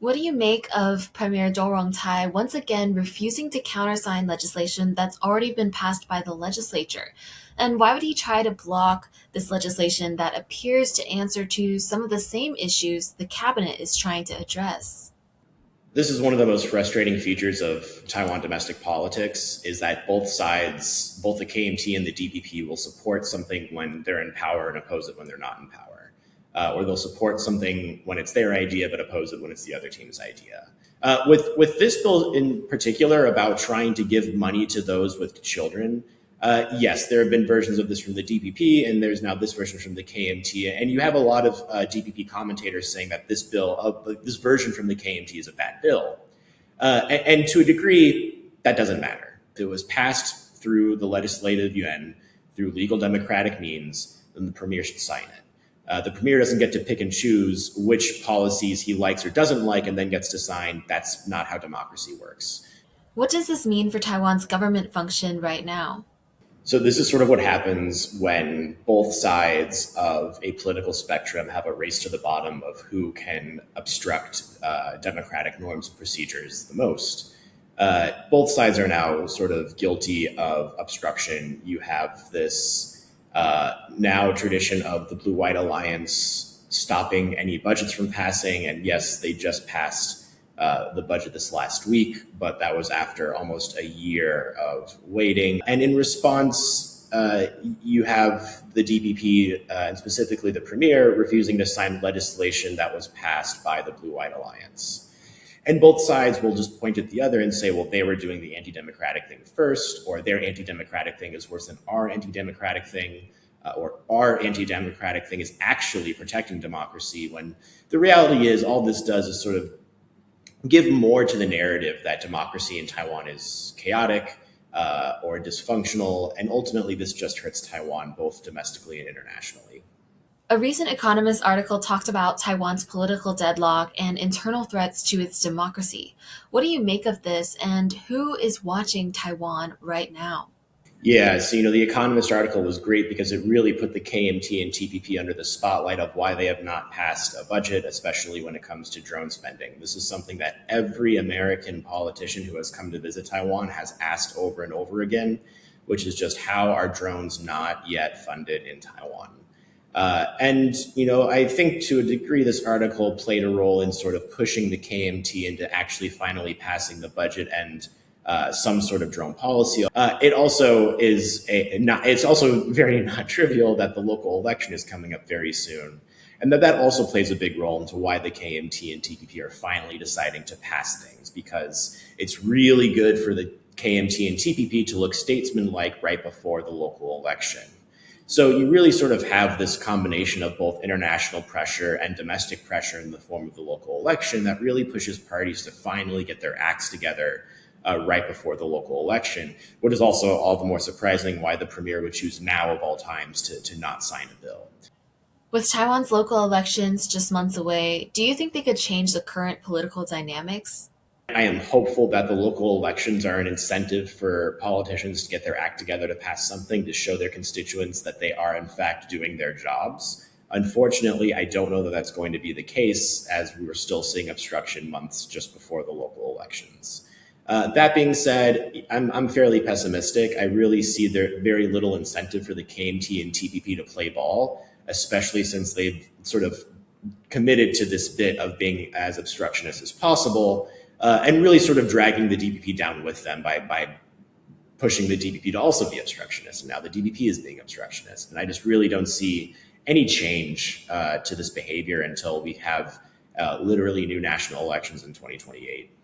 What do you make of Premier Jung-tai once again refusing to countersign legislation that's already been passed by the legislature? And why would he try to block this legislation that appears to answer to some of the same issues the cabinet is trying to address? This is one of the most frustrating features of Taiwan domestic politics is that both sides, both the KMT and the DPP, will support something when they're in power and oppose it when they're not in power. Or they'll support something when it's their idea but oppose it when it's the other team's idea. With this bill in particular about trying to give money to those with children, yes, there have been versions of this from the DPP, and there's now this version from the KMT. And you have a lot of DPP commentators saying that this version from the KMT is a bad bill. And to a degree, that doesn't matter. If it was passed through the legislative yuan, through legal democratic means, then the premier should sign it. The premier doesn't get to pick and choose which policies he likes or doesn't like and then gets to sign. That's not how democracy works. What does this mean for Taiwan's government function right now? So this is sort of what happens when both sides of a political spectrum have a race to the bottom of who can obstruct democratic norms and procedures the most. Both sides are now sort of guilty of obstruction. You have this now tradition of the Blue-White Alliance stopping any budgets from passing. And yes, they just passed the budget this last week, but that was after almost a year of waiting. And in response, you have the DPP, and specifically the premier, refusing to sign legislation that was passed by the Blue-White Alliance. And both sides will just point at the other and say, well, they were doing the anti-democratic thing first, or their anti-democratic thing is worse than our anti-democratic thing, or our anti-democratic thing is actually protecting democracy, when the reality is all this does is sort of give more to the narrative that democracy in Taiwan is chaotic or dysfunctional, and ultimately this just hurts Taiwan both domestically and internationally. A recent Economist article talked about Taiwan's political deadlock and internal threats to its democracy. What do you make of this, and who is watching Taiwan right now? Yeah, so the Economist article was great because it really put the KMT and TPP under the spotlight of why they have not passed a budget, especially when it comes to drone spending. This is something that every American politician who has come to visit Taiwan has asked over and over again, which is just how are drones not yet funded in Taiwan? I think to a degree this article played a role in sort of pushing the KMT into actually finally passing the budget and some sort of drone policy. It also is it's also very not trivial that the local election is coming up very soon. And that also plays a big role into why the KMT and TPP are finally deciding to pass things, because it's really good for the KMT and TPP to look statesman-like right before the local election. So you really sort of have this combination of both international pressure and domestic pressure in the form of the local election that really pushes parties to finally get their acts together right before the local election, what is also all the more surprising why the premier would choose now of all times to not sign a bill. With Taiwan's local elections just months away, do you think they could change the current political dynamics? I am hopeful that the local elections are an incentive for politicians to get their act together to pass something to show their constituents that they are in fact doing their jobs. Unfortunately, I don't know that that's going to be the case, as we were still seeing obstruction months just before the local elections. That being said, I'm fairly pessimistic. I really see there very little incentive for the KMT and TPP to play ball, especially since they've sort of committed to this bit of being as obstructionist as possible, and really sort of dragging the DPP down with them by pushing the DPP to also be obstructionist. And now the DPP is being obstructionist. And I just really don't see any change to this behavior until we have literally new national elections in 2028.